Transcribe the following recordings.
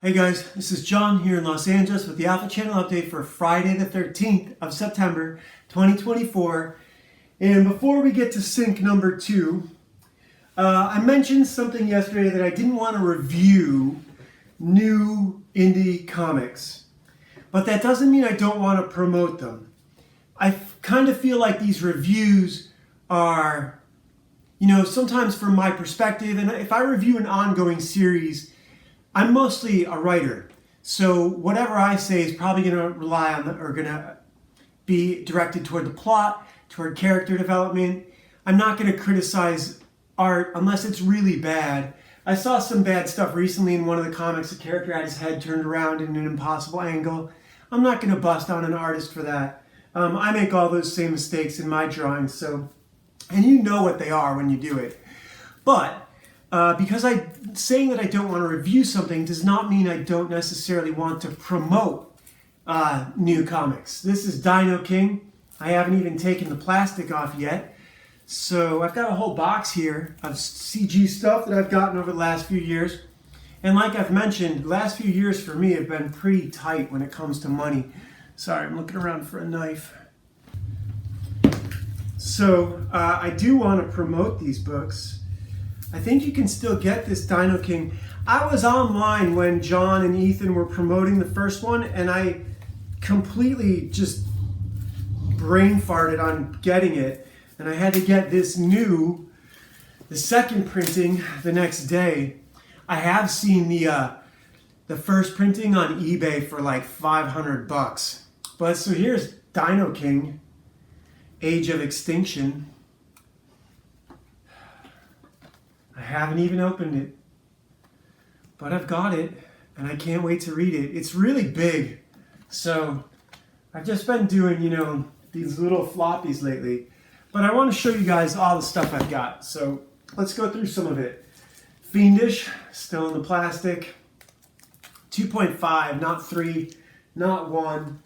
Hey guys, this is John here in Los Angeles with the Alpha Channel update for Friday the 13th of September 2024. And before we get to sync number 2, I mentioned something yesterday that I didn't want to review new indie comics. But that doesn't mean I don't want to promote them. I kind of feel like these reviews are, sometimes from my perspective, and if I review an ongoing series, I'm mostly a writer, so whatever I say is probably going to rely on or going to be directed toward the plot, toward character development. I'm not going to criticize art unless it's really bad. I saw some bad stuff recently in one of the comics. A character had his head turned around in an impossible angle. I'm not going to bust on an artist for that. I make all those same mistakes in my drawings, and you know what they are when you do it. But because saying that I don't want to review something does not mean I don't necessarily want to promote new comics. This is Dino King. I haven't even taken the plastic off yet. So I've got a whole box here of CG stuff that I've gotten over the last few years. And like I've mentioned, the last few years for me have been pretty tight when it comes to money. Sorry, I'm looking around for a knife. So I do want to promote these books. I think you can still get this Dino King. I was online when John and Ethan were promoting the first one, and I completely just brain farted on getting it. And I had to get the second printing the next day. I have seen the first printing on eBay for like $500. But so here's Dino King, Age of Extinction. I haven't even opened it, but I've got it, and I can't wait to read it. It's really big, so I've just been doing, these little floppies lately. But I want to show you guys all the stuff I've got, so let's go through some of it. Fiendish, still in the plastic. 2.5, not 3, not 1.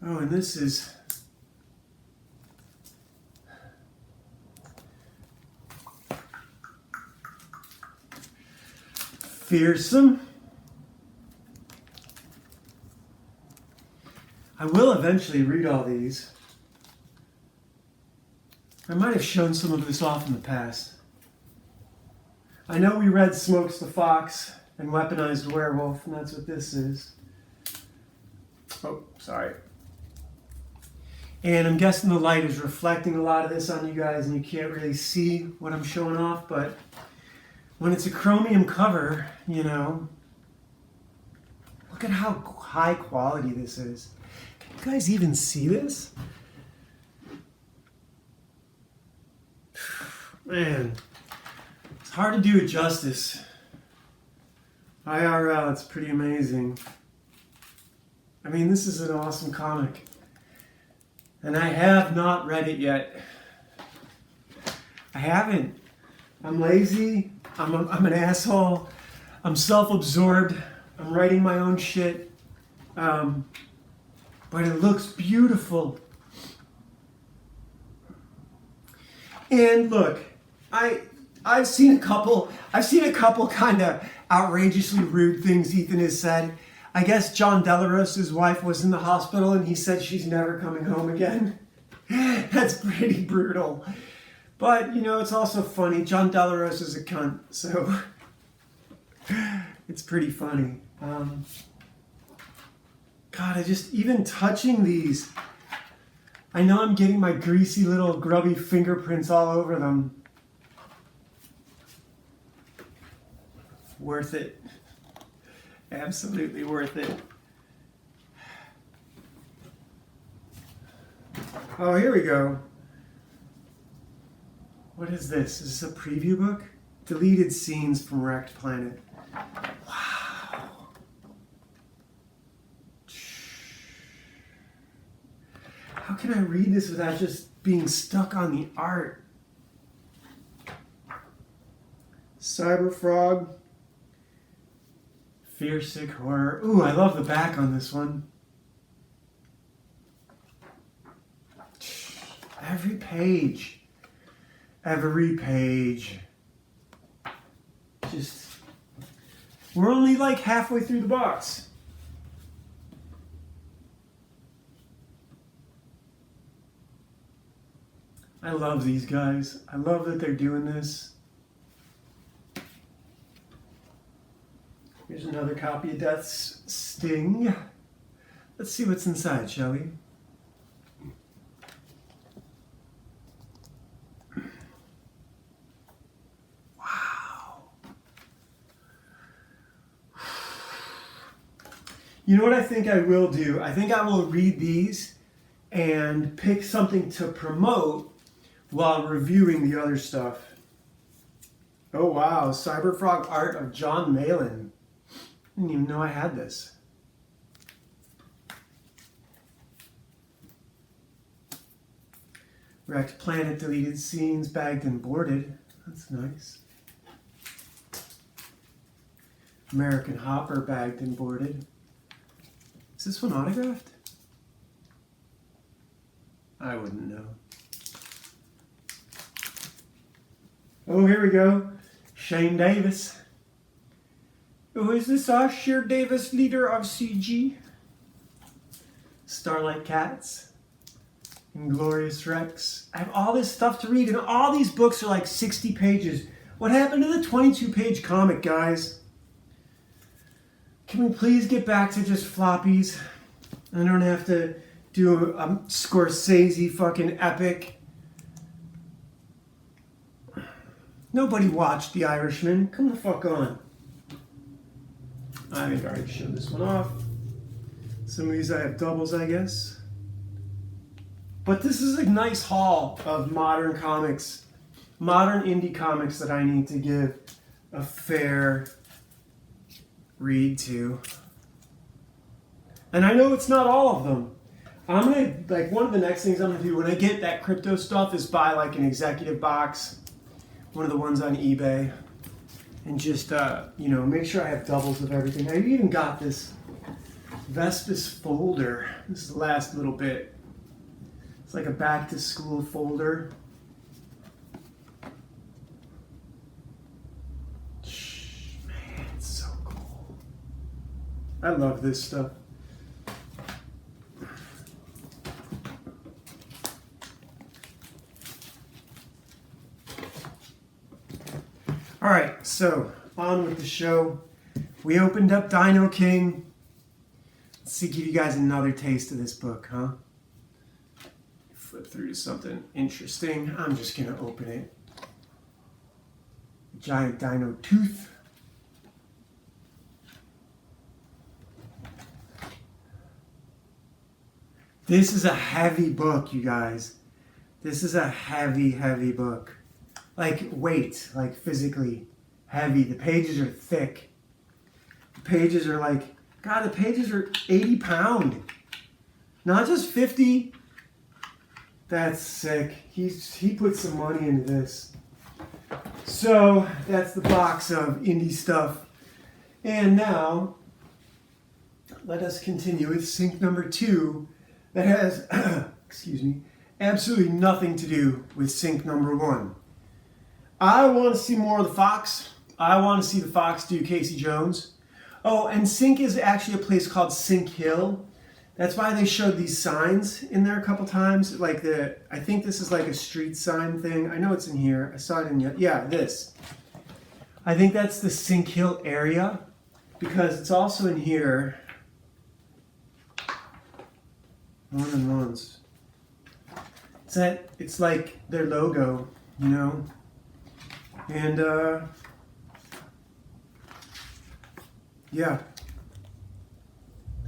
Oh, and this is... Fearsome. I will eventually read all these. I might have shown some of this off in the past. I know we read Smokes the Fox and Weaponized Werewolf, and that's what this is. Oh, sorry. And I'm guessing the light is reflecting a lot of this on you guys, and you can't really see what I'm showing off, but when it's a chromium cover, look at how high quality this is. Can you guys even see this? Man, it's hard to do it justice. IRL, it's pretty amazing. I mean, this is an awesome comic. And I have not read it yet. I haven't. I'm lazy. I'm an asshole. I'm self-absorbed. I'm writing my own shit. But it looks beautiful. And look, I've seen a couple kind of outrageously rude things Ethan has said. I guess John Delarosa's wife was in the hospital and he said she's never coming home again. That's pretty brutal. But, it's also funny. John Delarosa's a cunt, so it's pretty funny. God, even touching these, I know I'm getting my greasy little grubby fingerprints all over them. Worth it. Absolutely worth it. Oh, here we go. What is this? Is this a preview book? Deleted scenes from Wrecked Planet. Wow. How can I read this without just being stuck on the art? Cyberfrog. Fearsick Horror. Ooh, I love the back on this one. Every page. Just We're only like halfway through the box. I love these guys. I love that they're doing this. Here's another copy of Death's Sting. Let's see what's inside, shall we? Wow. You know what I think I will do? I think I will read these and pick something to promote while reviewing the other stuff. Oh wow, Cyberfrog art of John Malin. I didn't even know I had this. Wrecked Planet, deleted scenes, bagged and boarded. That's nice. American Hopper, bagged and boarded. Is this one autographed? I wouldn't know. Oh, here we go. Shane Davis. Oh, is this Sheer Davis, leader of CG? Starlight Cats. Inglorious Rex. I have all this stuff to read, and all these books are like 60 pages. What happened to the 22-page comic, guys? Can we please get back to just floppies? I don't have to do a Scorsese fucking epic. Nobody watched The Irishman. Come the fuck on. I think I already showed this one off. Some of these I have doubles, I guess. But this is a nice haul of modern comics. Modern indie comics that I need to give a fair read to. And I know it's not all of them. I'm gonna, like, one of the next things I'm gonna do when I get that crypto stuff is buy like an executive box, one of the ones on eBay, and just, you know, make sure I have doubles of everything. I even got this Vespis folder. This is the last little bit. It's like a back to school folder. Man, it's so cool. I love this stuff. All right, so on with the show. We opened up Dino King. Let's see, give you guys another taste of this book, huh? Flip through to something interesting. I'm just gonna open it. Giant dino tooth. This is a heavy book, you guys. This is a heavy, heavy book. Like weight, like physically heavy. The pages are thick. The pages are like, God, the pages are 80 pound. Not just 50. That's sick. He put some money into this. So that's the box of indie stuff. And now, let us continue with sync number 2 that has, excuse me, absolutely nothing to do with sync number 1. I want to see more of the Fox. I want to see the Fox do Casey Jones. Oh, and Sync is actually a place called Sync Hill. That's why they showed these signs in there a couple times. Like I think this is like a street sign thing. I know it's in here. I saw it in, yeah, this. I think that's the Sync Hill area because it's also in here. More than once. It's like their logo, you know? And, yeah.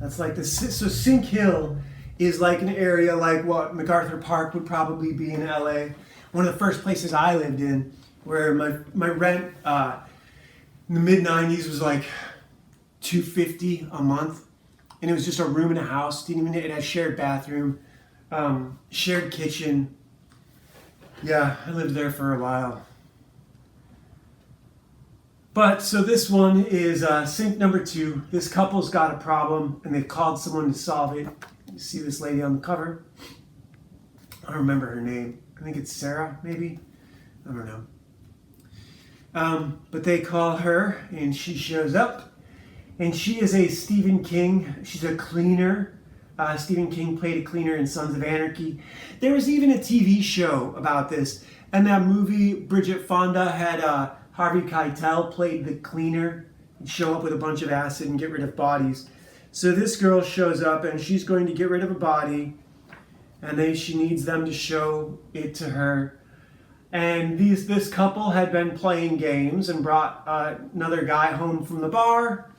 That's like so Sync Hill is like an area like what MacArthur Park would probably be in LA. One of the first places I lived in where my rent in the mid 90s was like $250 a month. And it was just a room in a house. It had shared bathroom, shared kitchen. Yeah, I lived there for a while. But, so this one is sync number 2. This couple's got a problem, and they've called someone to solve it. You see this lady on the cover. I don't remember her name. I think it's Sarah, maybe? I don't know. But they call her, and she shows up, And she is a Stephen King. She's a cleaner. Stephen King played a cleaner in Sons of Anarchy. There was even a TV show about this. And that movie, Bridget Fonda had Harvey Keitel played the cleaner and show up with a bunch of acid and get rid of bodies. So this girl shows up and she's going to get rid of a body, and she needs them to show it to her. And this couple had been playing games and brought another guy home from the bar.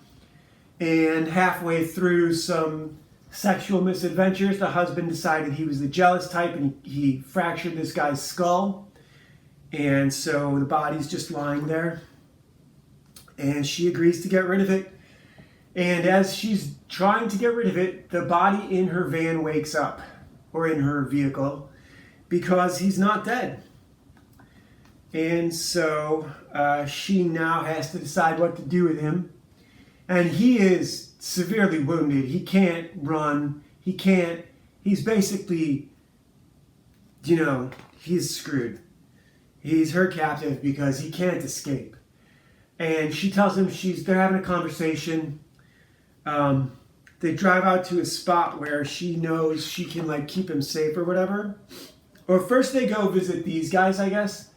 And halfway through some sexual misadventures, the husband decided he was the jealous type, and he fractured this guy's skull. And so the body's just lying there. And she agrees to get rid of it. And as she's trying to get rid of it, the body in her van wakes up, or in her vehicle, because he's not dead. And so she now has to decide what to do with him. And he is severely wounded. He can't run. He's basically, he's screwed. He's her captive because he can't escape. And she tells him they're having a conversation. They drive out to a spot where she knows she can keep him safe or whatever. Or first they go visit these guys, I guess,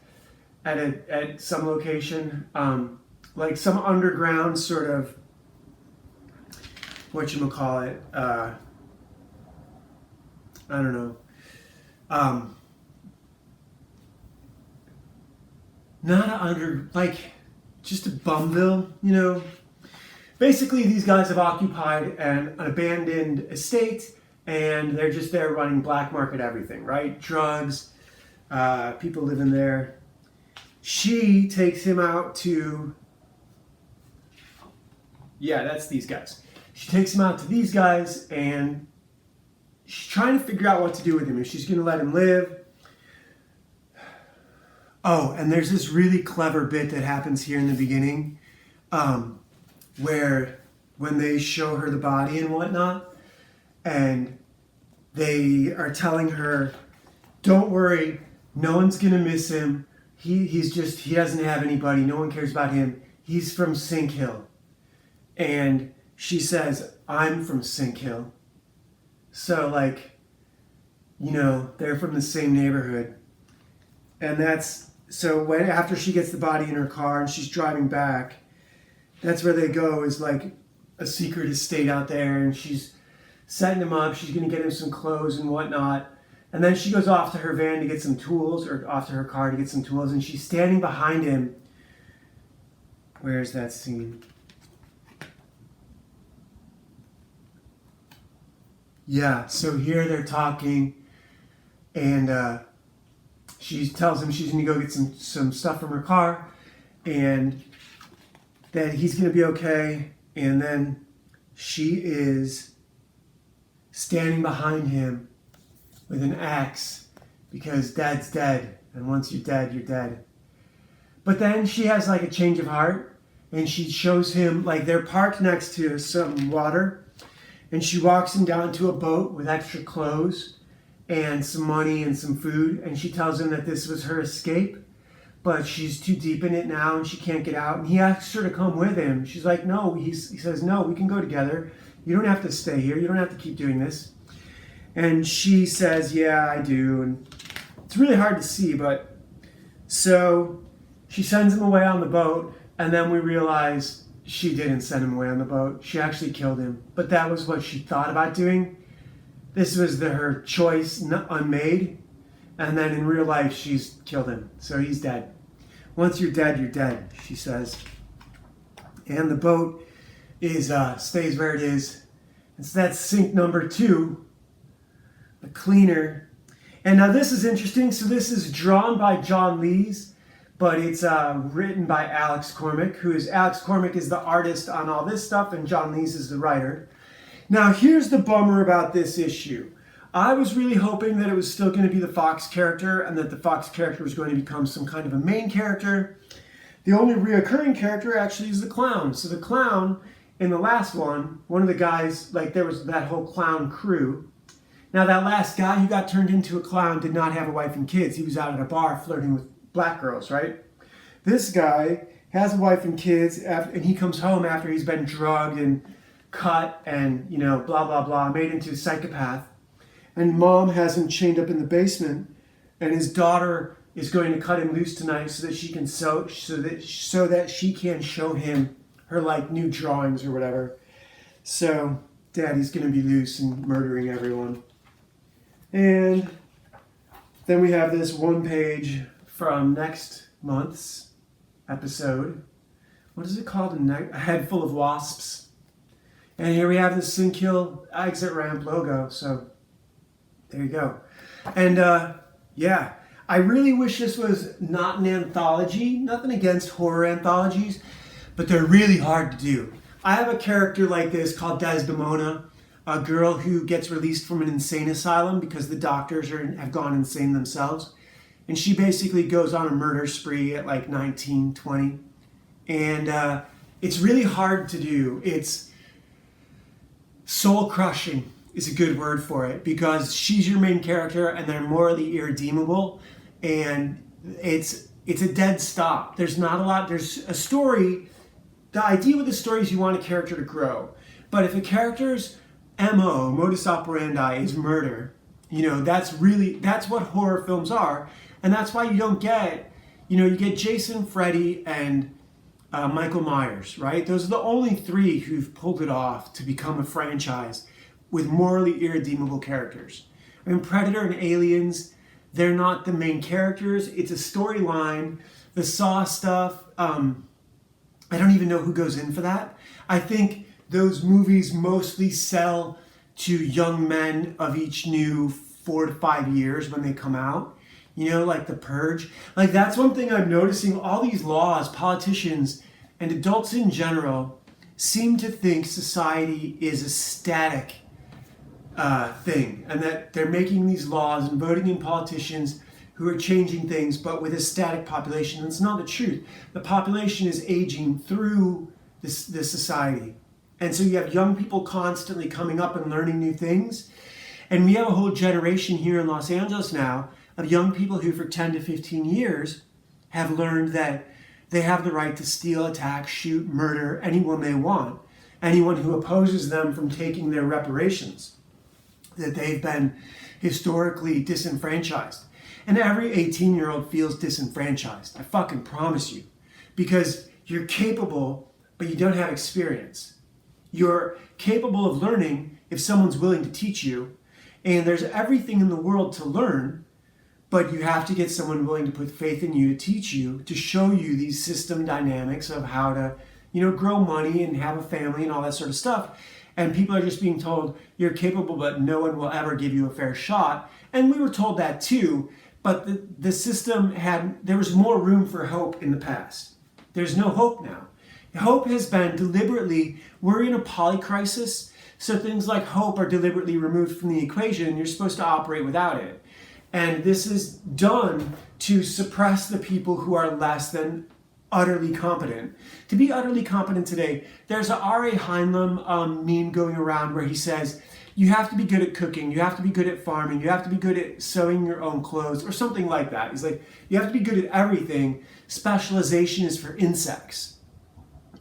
at some location, like some underground sort of, whatchamacallit, I don't know. Just a bumville, Basically, these guys have occupied an abandoned estate, and they're just there running black market everything, right? Drugs, people living there. She takes him out to, that's these guys. She takes him out to these guys, and she's trying to figure out what to do with him, if she's going to let him live. Oh, and there's this really clever bit that happens here in the beginning, where when they show her the body and whatnot, and they are telling her, don't worry, no one's going to miss him. He doesn't have anybody. No one cares about him. He's from Sink Hill. And she says, I'm from Sink Hill. So they're from the same neighborhood. And after she gets the body in her car and she's driving back, that's where they go, is a secret estate out there, and she's setting him up. She's going to get him some clothes and whatnot. And then she goes off to her van to get some tools, or off to her car to get some tools, and she's standing behind him. Where's that scene? Yeah, so here they're talking, and she tells him she's going to go get some stuff from her car, and that he's going to be okay. And then she is standing behind him with an axe, because Dad's dead, and once you're dead, you're dead. But then she has a change of heart, and she shows him, they're parked next to some water, and she walks him down to a boat with extra clothes and some money and some food, and she tells him that this was her escape, but she's too deep in it now and she can't get out. And he asks her to come with him. She's like, no. He says, no, we can go together. You don't have to stay here. You don't have to keep doing this. And she says, yeah, I do. And it's really hard to see, but so she sends him away on the boat, and then we realize she didn't send him away on the boat. She actually killed him. But that was what she thought about doing. This was her choice, unmade. And then in real life, she's killed him. So he's dead. Once you're dead, she says. And the boat stays where it is. And so that's sink number 2, the cleaner. And now this is interesting. So this is drawn by John Lees, but it's written by Alex Cormack, Alex Cormack is the artist on all this stuff, and John Lees is the writer. Now here's the bummer about this issue. I was really hoping that it was still going to be the Fox character, and that the Fox character was going to become some kind of a main character. The only reoccurring character actually is the clown. So the clown in the last one of the guys, there was that whole clown crew. Now that last guy who got turned into a clown did not have a wife and kids. He was out at a bar flirting with black girls, right? This guy has a wife and kids, and he comes home after he's been drugged and cut and, blah, blah, blah, made into a psychopath. And mom has him chained up in the basement, and his daughter is going to cut him loose tonight so that she can so that she can show him her new drawings or whatever. So daddy's going to be loose and murdering everyone. And then we have this one page from next month's episode. What is it called? A Head Full of Wasps. And here we have the Sinkill exit ramp logo. So there you go. And yeah, I really wish this was not an anthology. Nothing against horror anthologies, but they're really hard to do. I have a character like this called Desdemona, a girl who gets released from an insane asylum because the doctors have gone insane themselves. And she basically goes on a murder spree at 19, 20. And it's really hard to do. It's soul crushing is a good word for it, because she's your main character and they're morally irredeemable. And it's a dead stop. There's not a lot. There's a story. The idea with the story is you want a character to grow. But if a character's modus operandi is murder, that's what horror films are. And that's why you don't get, you get Jason, Freddy, and Michael Myers, right? Those are the only three who've pulled it off to become a franchise with morally irredeemable characters. I mean, Predator and Aliens, they're not the main characters. It's a storyline. The Saw stuff, I don't even know who goes in for that. I think those movies mostly sell to young men of each new 4 to 5 years when they come out. Like The Purge. That's one thing I'm noticing. All these laws, politicians, and adults in general seem to think society is a static thing, and that they're making these laws and voting in politicians who are changing things, but with a static population. And it's not the truth. The population is aging through this society. And so you have young people constantly coming up and learning new things. And we have a whole generation here in Los Angeles now of young people who for 10 to 15 years have learned that they have the right to steal, attack, shoot, murder anyone they want. Anyone who opposes them from taking their reparations. That they've been historically disenfranchised. And every 18-year-old feels disenfranchised. I fucking promise you. Because you're capable, but you don't have experience. You're capable of learning if someone's willing to teach you. And there's everything in the world to learn, but you have to get someone willing to put faith in you to teach you, to show you these system dynamics of how to, grow money and have a family and all that sort of stuff. And people are just being told, you're capable, but no one will ever give you a fair shot. And we were told that too, but the system there was more room for hope in the past. There's no hope now. Hope has been deliberately, we're in a polycrisis, so things like hope are deliberately removed from the equation, and you're supposed to operate without it. And this is done to suppress the people who are less than utterly competent. To be utterly competent today, there's a R.A. Heinlein meme going around where he says, you have to be good at cooking, you have to be good at farming, you have to be good at sewing your own clothes, or something like that. He's like, you have to be good at everything. Specialization is for insects.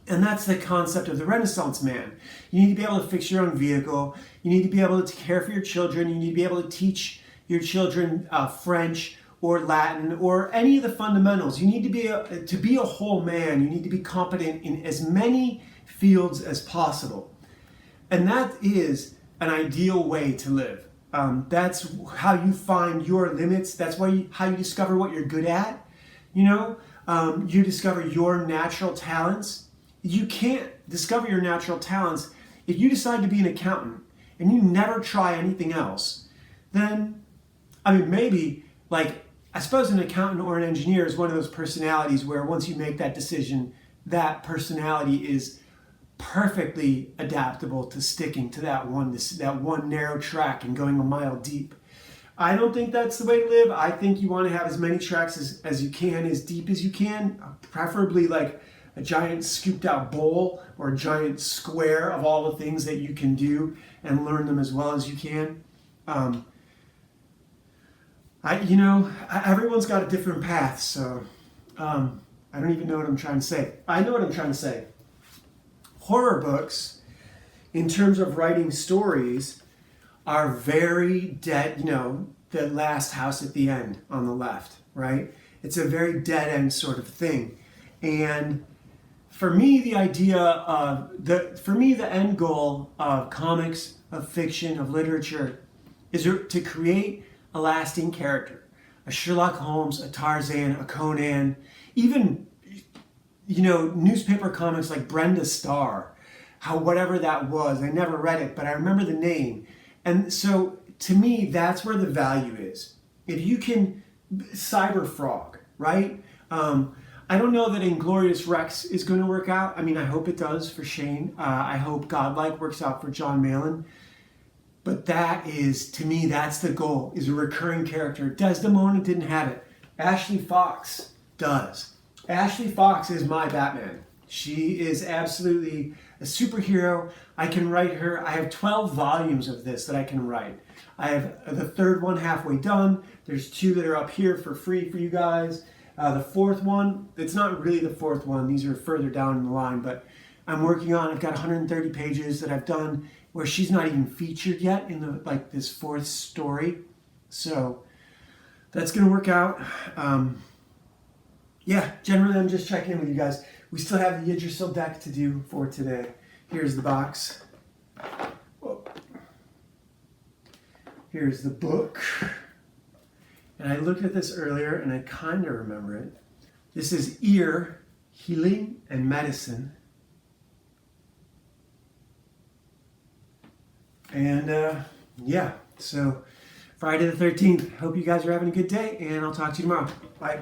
And that's the concept of the Renaissance man. You need to be able to fix your own vehicle, you need to be able to care for your children, you need to be able to teach your children French or Latin or any of the fundamentals. You need to be a whole man. You need to be competent in as many fields as possible. And that is an ideal way to live. That's how you find your limits. That's how you discover what you're good at. You discover your natural talents. You can't discover your natural talents if you decide to be an accountant and you never try anything else. Then, maybe, I suppose an accountant or an engineer is one of those personalities where once you make that decision, that personality is perfectly adaptable to sticking to that one narrow track and going a mile deep. I don't think that's the way to live. I think you want to have as many tracks as you can, as deep as you can, preferably like a giant scooped out bowl or a giant square of all the things that you can do and learn them as well as you can. Everyone's got a different path, so I don't even know what I'm trying to say. I know what I'm trying to say. Horror books, in terms of writing stories, are very dead, you know, the last house at the end on the left, right? It's a very dead end sort of thing. And for me, the idea of the end goal of comics, of fiction, of literature is to create a lasting character. A Sherlock Holmes, a Tarzan, a Conan, even, you know, newspaper comics like Brenda Starr, whatever that was. I never read it, but I remember the name. And so to me, that's where the value is. If you can, Cyber Frog, right? I don't know that Inglorious Rex is going to work out. I mean, I hope it does for Shane. I hope Godlike works out for John Malin. But that is, to me, that's the goal, is a recurring character. Desdemona didn't have it. Ashley Fox does. Ashley Fox is my Batman. She is absolutely a superhero. I can write her. I have 12 volumes of this that I can write. I have the third one halfway done. There's 2 that are up here for free for you guys. The fourth one, it's not really the fourth one. These are further down in the line, but I'm working on, I've got 130 pages that I've done where she's not even featured yet in this 4th story. So that's going to work out. Yeah, generally I'm just checking in with you guys. We still have the Yggdrasil deck to do for today. Here's the box. Whoa. Here's the book. And I looked at this earlier and I kind of remember it. This is Ear, Healing, and Medicine. And yeah, so Friday the 13th. Hope you guys are having a good day, and I'll talk to you tomorrow. Bye.